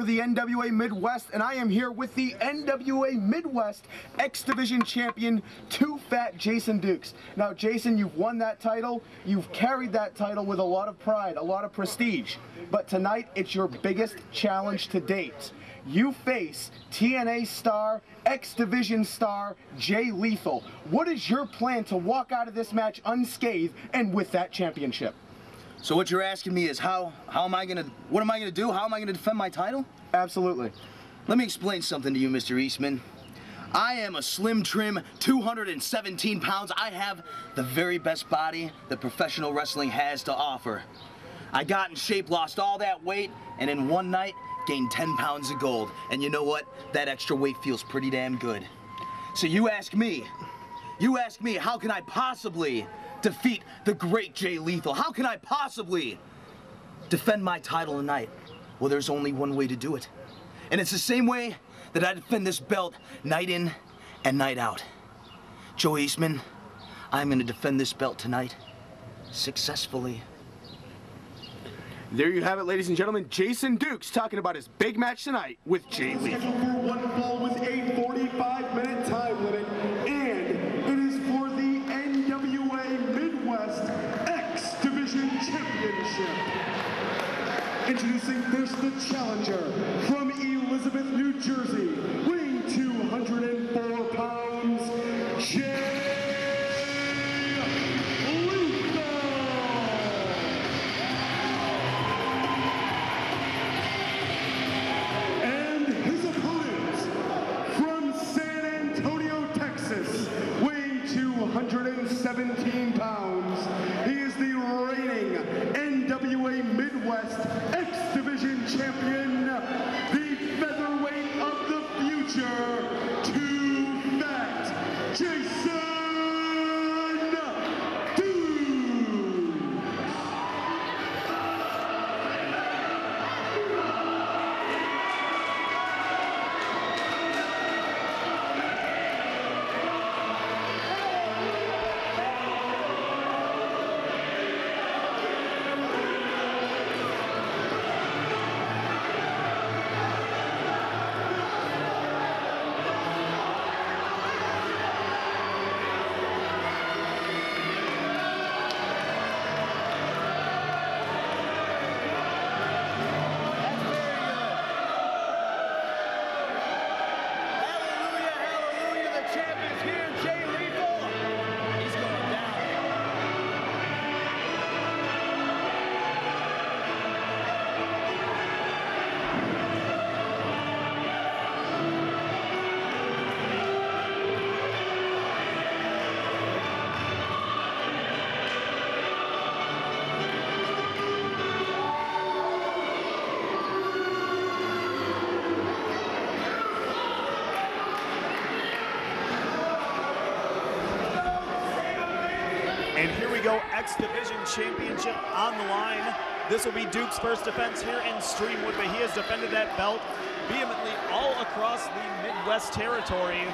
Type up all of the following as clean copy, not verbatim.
the NWA Midwest, and I am here with the NWA Midwest X-Division Champion, Too Fat Jasom Dukes. Now, Jason, you've won that title. You've carried that title with a lot of pride, a lot of prestige. But tonight, it's your biggest challenge to date. You face TNA star, X-Division star, Jay Lethal. What is your plan to walk out of this match unscathed and with that championship? So what you're asking me is what am I gonna do? How am I gonna defend my title? Absolutely. Let me explain something to you, Mr. Eastman. I am a slim trim, 217 pounds. I have the very best body that professional wrestling has to offer. I got in shape, lost all that weight, and in one night, gained 10 pounds of gold. And you know what? That extra weight feels pretty damn good. So you ask me, how can I possibly defeat the great Jay Lethal? How can I possibly defend my title tonight? Well, there's only one way to do it. And it's the same way that I defend this belt night in and night out. Joe Eastman, I'm gonna defend this belt tonight successfully. There you have it, ladies and gentlemen. Jasom Dukes talking about his big match tonight with Jay Lethal. Scheduled for one fall with a 45-minute time limit, and it is for the NWA Midwest X-Division Championship. Introducing first the challenger from Elizabeth, New Jersey, weighing 204 pounds, Jay weighing 217 pounds. He is the reigning NWA Midwest X-Division Champion, the featherweight of the future, Too Fat Jasom Dukes. And here we go, X-Division Championship on the line. This will be Duke's first defense here in Streamwood, but he has defended that belt vehemently all across the Midwest territory,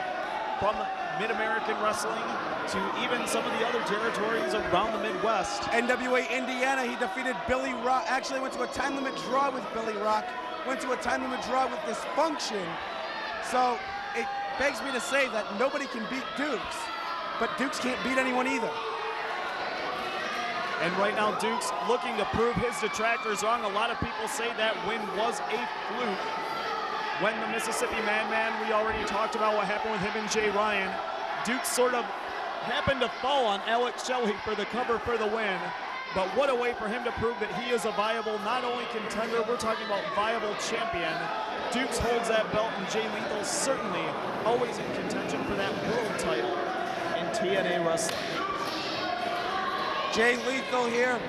from Mid-American Wrestling to even some of the other territories around the Midwest. NWA Indiana, he defeated Billy Rock, actually went to a time limit draw with Billy Rock, went to a time limit draw with Dysfunction. So it begs me to say that nobody can beat Dukes, but Dukes can't beat anyone either. And right now, Dukes looking to prove his detractors wrong. A lot of people say that win was a fluke. When the Mississippi Madman, we already talked about what happened with him and Jay Ryan. Dukes sort of happened to fall on Alex Shelley for the cover for the win. But what a way for him to prove that he is a viable, not only contender, we're talking about viable champion. Dukes holds that belt, and Jay Lethal certainly always in contention for that world title in TNA wrestling. Jay Lethal here,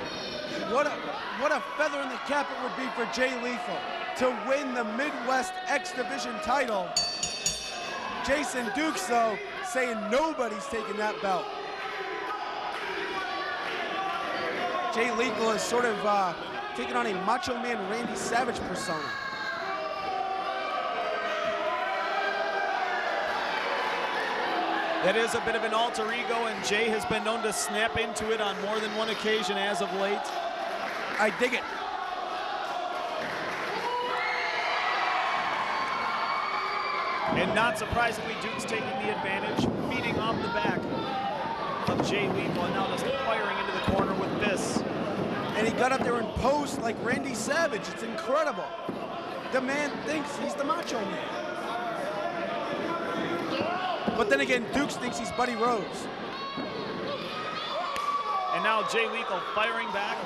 what a feather in the cap it would be for Jay Lethal to win the Midwest X-Division title. Jasom Dukes, though, saying nobody's taking that belt. Jay Lethal is sort of taking on a Macho Man Randy Savage persona. That is a bit of an alter ego, and Jay has been known to snap into it on more than one occasion as of late. I dig it. And not surprisingly, Dukes taking the advantage, feeding off the back of Jay Lethal, and now just firing into the corner with this. And he got up there and posed like Randy Savage. It's incredible. The man thinks he's the Macho Man. But then again, Dukes thinks he's Buddy Rose. And now Jay Lethal firing back.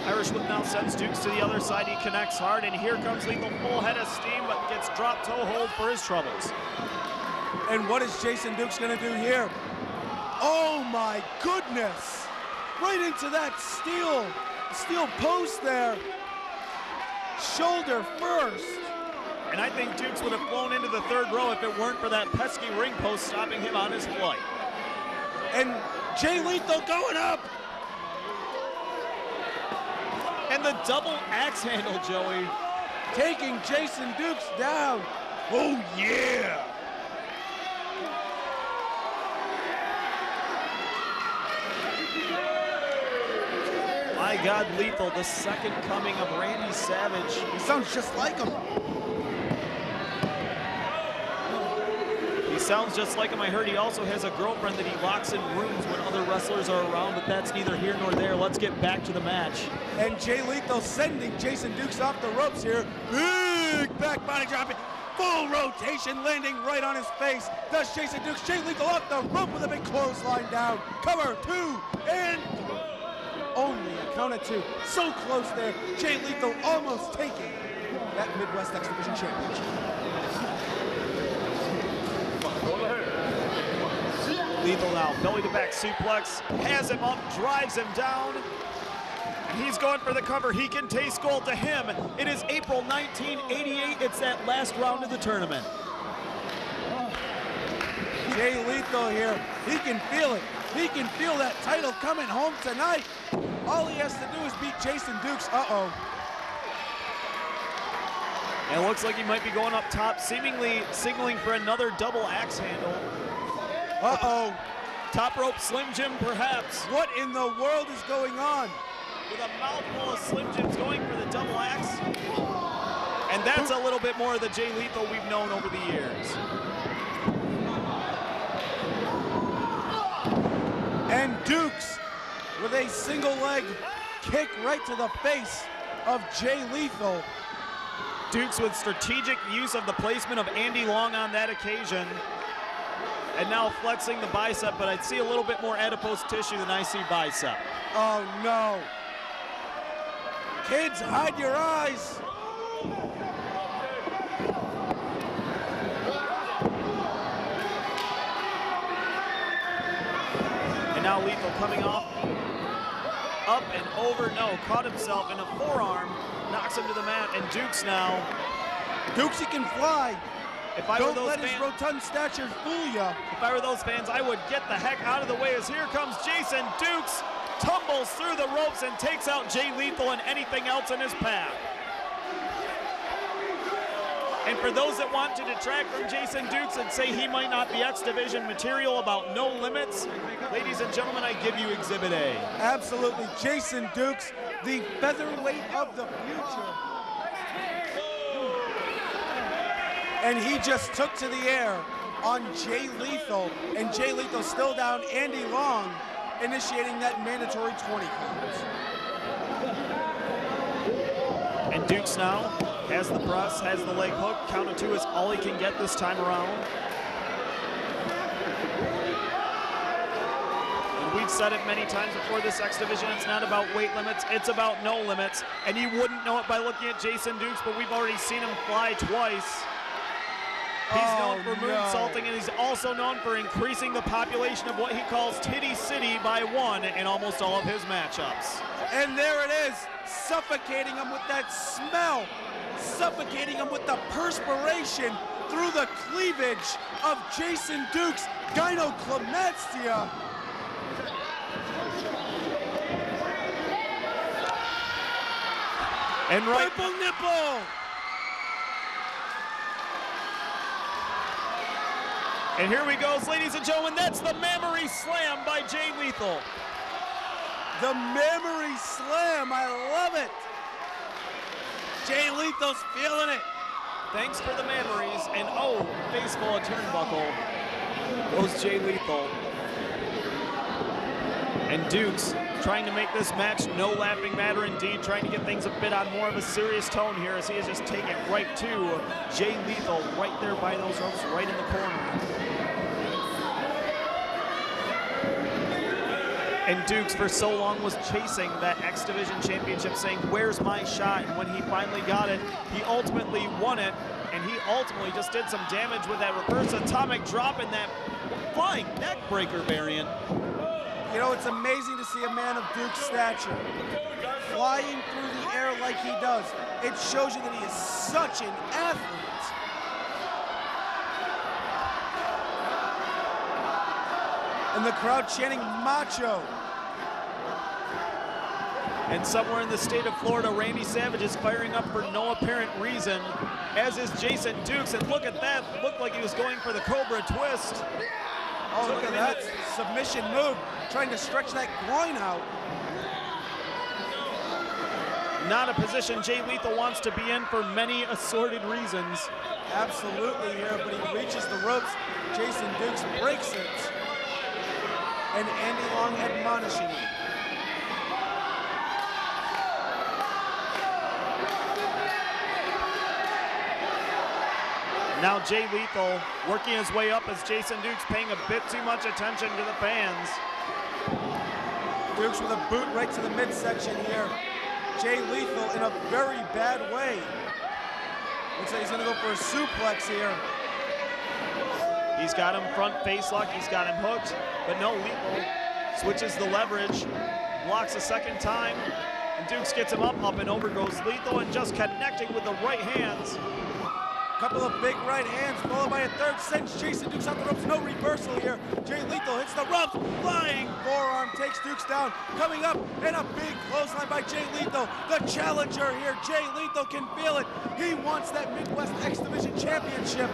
Irish Whip now sends Dukes to the other side. He connects hard, and here comes Lethal, full head of steam, but gets drop toe hold for his troubles. And what is Jason Dukes gonna do here? Oh my goodness! Right into that steel post there. Shoulder first. And I think Dukes would have flown into the third row if it weren't for that pesky ring post stopping him on his flight. And Jay Lethal going up. And the double axe handle, Joey. Taking Jason Dukes down. Oh yeah. My God, Lethal, the second coming of Randy Savage. He sounds just like him. He sounds just like him. I heard he also has a girlfriend that he locks in rooms when other wrestlers are around, but that's neither here nor there. Let's get back to the match. And Jay Lethal sending Jason Dukes off the ropes here. Big back body drop. Full rotation, landing right on his face. Does Jason Dukes. Jay Lethal off the rope with a big clothesline down. Cover, 2, and only a count of 2. So close there. Jay Lethal almost taking that Midwest X-Division Championship. Lethal now, belly to back suplex, has him up, drives him down, and he's going for the cover. He can taste gold. To him, it is April 1988. It's that last round of the tournament. Jay Lethal here, he can feel it. He can feel that title coming home tonight. All he has to do is beat Jason Dukes. Uh-oh. And it looks like he might be going up top, seemingly signaling for another double axe handle. Uh-oh. Top rope Slim Jim, perhaps. What in the world is going on? With a mouthful of Slim Jims going for the double axe. And that's a little bit more of the Jay Lethal we've known over the years. And Dukes with a single leg kick right to the face of Jay Lethal. Dukes with strategic use of the placement of Andy Long on that occasion. And now flexing the bicep, but I'd see a little bit more adipose tissue than I see bicep. Oh no. Kids, hide your eyes. And now Lethal coming off, up and over, no, caught himself in a forearm, knocks him to the mat, and Dukes now. Dukes, he can fly. If I Don't were those let fans, his rotund stature fool ya. If I were those fans, I would get the heck out of the way, as here comes Jason Dukes, tumbles through the ropes and takes out Jay Lethal and anything else in his path. And for those that want to detract from Jason Dukes and say he might not be X-Division material about no limits, ladies and gentlemen, I give you Exhibit A. Absolutely, Jason Dukes, the featherweight of the future. And he just took to the air on Jay Lethal, and Jay Lethal still down. Andy Long initiating that mandatory 20 counts. And Dukes now has the press, has the leg hook. Count of 2 is all he can get this time around. And we've said it many times before, this X Division, it's not about weight limits, it's about no limits. And you wouldn't know it by looking at Jason Dukes, but we've already seen him fly twice. He's known for moonsaulting, and he's also known for increasing the population of what he calls Titty City by 1 in almost all of his matchups. And there it is, suffocating him with that smell, suffocating him with the perspiration through the cleavage of Jason Dukes' gynecomastia. And right, Purple nipple. and here we go, ladies and gentlemen, that's the Memory Slam by Jay Lethal. The Memory Slam, I love it. Jay Lethal's feeling it. thanks for the memories. And oh, face full of turnbuckle goes Jay Lethal. And Dukes trying to make this match no laughing matter indeed, trying to get things a bit on more of a serious tone here as he has just taken right to Jay Lethal right there by those ropes, right in the corner. And Dukes for so long was chasing that X-Division Championship, saying, where's my shot? And when he finally got it, he ultimately won it. And he ultimately just did some damage with that reverse atomic drop and that flying neck breaker variant. You know, it's amazing to see a man of Duke's stature flying through the air like he does. It shows you that he is such an athlete. And the crowd chanting macho. And somewhere in the state of Florida, Randy Savage is firing up for no apparent reason, as is Jason Dukes. And look at that, looked like he was going for the Cobra twist. Oh, look at that submission move, trying to stretch that groin out. Not a position Jay Lethal wants to be in for many assorted reasons. Absolutely here, but he reaches the ropes. Jason Dukes breaks it. And Andy Long admonishing him. Now Jay Lethal working his way up as Jason Dukes paying a bit too much attention to the fans. Dukes with a boot right to the midsection here. Jay Lethal in a very bad way. Looks like he's gonna go for a suplex here. He's got him front face lock, he's got him hooked, but no, Lethal switches the leverage, blocks a second time, and Dukes gets him up and over goes Lethal, and just connecting with the right hands. Couple of big right hands, followed by a third, sends Jason Dukes out the ropes. No reversal here. Jay Lethal hits the ropes, flying forearm, takes Dukes down. Coming up, and a big clothesline by Jay Lethal. The challenger here, Jay Lethal can feel it. He wants that Midwest X-Division Championship.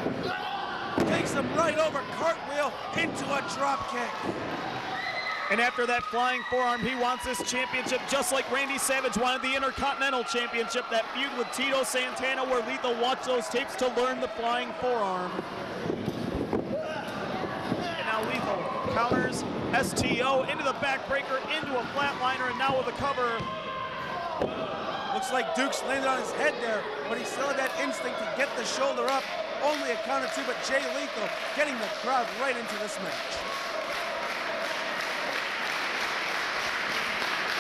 Takes him right over, cartwheel into a drop kick. And after that flying forearm, he wants this championship just like Randy Savage wanted the Intercontinental Championship, that feud with Tito Santana where Lethal watched those tapes to learn the flying forearm. And now Lethal counters STO into the backbreaker, into a flatliner, and now with a cover. Looks like Dukes landed on his head there, but he still had that instinct to get the shoulder up. Only a count or two, but Jay Lethal getting the crowd right into this match.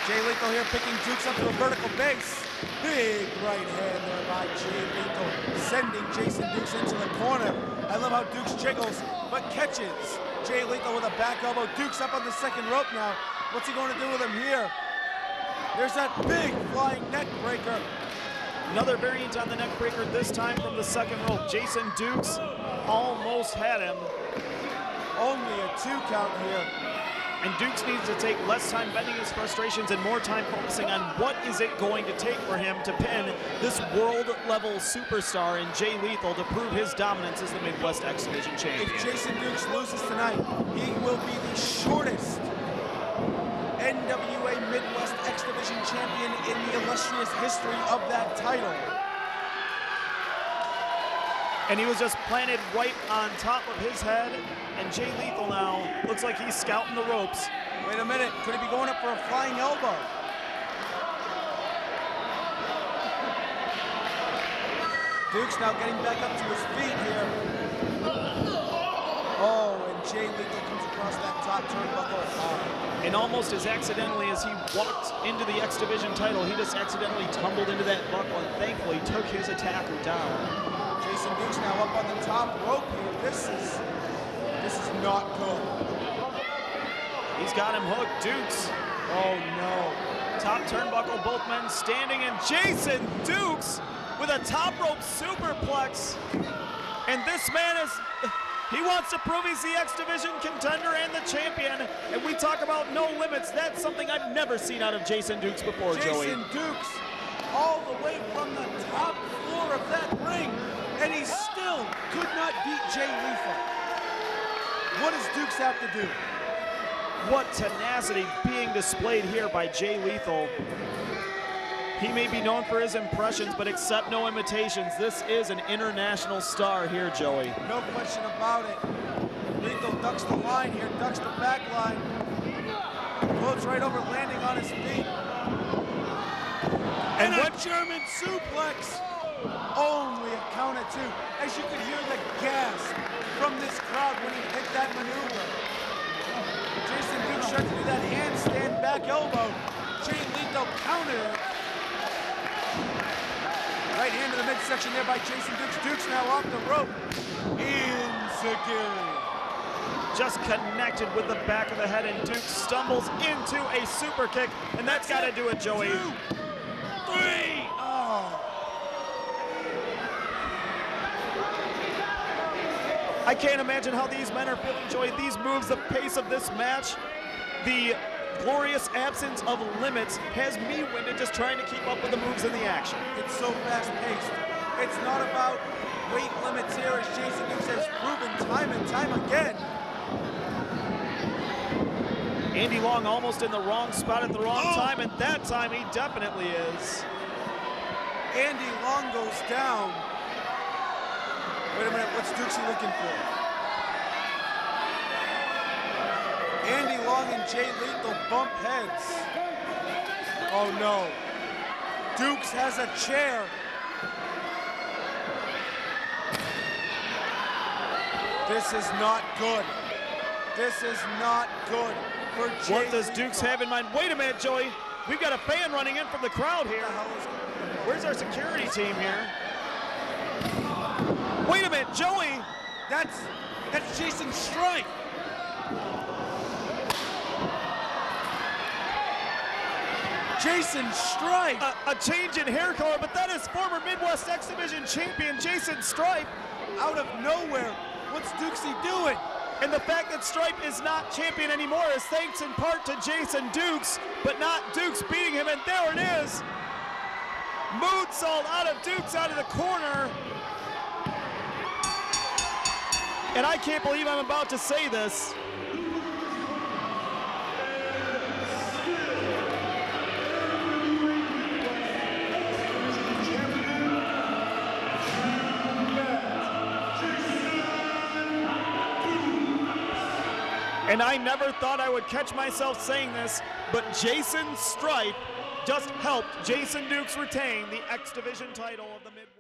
Jay Lethal here picking Dukes up to a vertical base. Big right hand there by Jay Lethal, sending Jason Dukes into the corner. I love how Dukes jiggles, but catches Jay Lethal with a back elbow. Dukes up on the second rope now. What's he going to do with him here? There's that big flying neck breaker. Another variant on the neck breaker, this time from the second rope. Jason Dukes almost had him. Only a 2 count here. And Dukes needs to take less time venting his frustrations and more time focusing on what is it going to take for him to pin this world-level superstar in Jay Lethal to prove his dominance as the Midwest X-Division champion. If Jason Dukes loses tonight, he will be the shortest NWA Midwest X-Division champion in the illustrious history of that title. And he was just planted right on top of his head. And Jay Lethal now looks like he's scouting the ropes. Wait a minute, could he be going up for a flying elbow? Dukes now getting back up to his feet here. Oh, and Jay Lethal comes across that top turnbuckle hard. And almost as accidentally as he walked into the X-Division title, he just accidentally tumbled into that buckle and thankfully took his attacker down. Jason Dukes now up on the top rope here. This is not good. He's got him hooked, Dukes. Oh no. Top turnbuckle, both men standing, and Jason Dukes with a top rope superplex. And this man he wants to prove he's the X-Division contender and the champion. And we talk about no limits. That's something I've never seen out of Jason Dukes before, Joey. Jason Dukes all the way from the top floor of that ring, and he still could not beat Jay Lethal. What does Dukes have to do? What tenacity being displayed here by Jay Lethal. He may be known for his impressions, but accept no imitations. This is an international star here, Joey. No question about it. Lethal ducks the line here, ducks the back line. Floats right over, landing on his feet. And a German suplex. Only a count of 2. As you can hear the gasp from this crowd when he hit that maneuver. Jason Dukes tried to do that handstand back elbow. Jay Lethal countered it. Right hand to the midsection there by Jason Dukes. Dukes now off the rope. Insecurity. Just connected with the back of the head, and Dukes stumbles into a super kick, and that's got to do it, Joey. 2, 3. Oh. I can't imagine how these men are feeling, Joey. These moves, the pace of this match, the glorious absence of limits has me winded just trying to keep up with the moves and the action. It's so fast-paced. It's not about weight limits here, as Jason Dukes has proven time and time again. Andy Long almost in the wrong spot at the wrong time, and that time he definitely is. Andy Long goes down. Wait a minute, what's Dukesy looking for? Andy Long and Jay Lethal bump heads. Oh no. Dukes has a chair. This is not good. This is not good for Jay What does Lethal. Dukes have in mind? Wait a minute, Joey. We've got a fan running in from the crowd here. Where's our security team here? Wait a minute, Joey. That's Jason Stripe. Jason Stripe. A change in hair color, but that is former Midwest X-Division champion Jason Stripe. Out of nowhere, what's Dukesy doing? And the fact that Stripe is not champion anymore is thanks in part to Jason Dukes, but not Dukes beating him, and there it is. Moonsault out of Dukes out of the corner. And I can't believe I'm about to say this. And I never thought I would catch myself saying this, but Jason Stripe just helped Jason Dukes retain the X-Division title of the Midwest.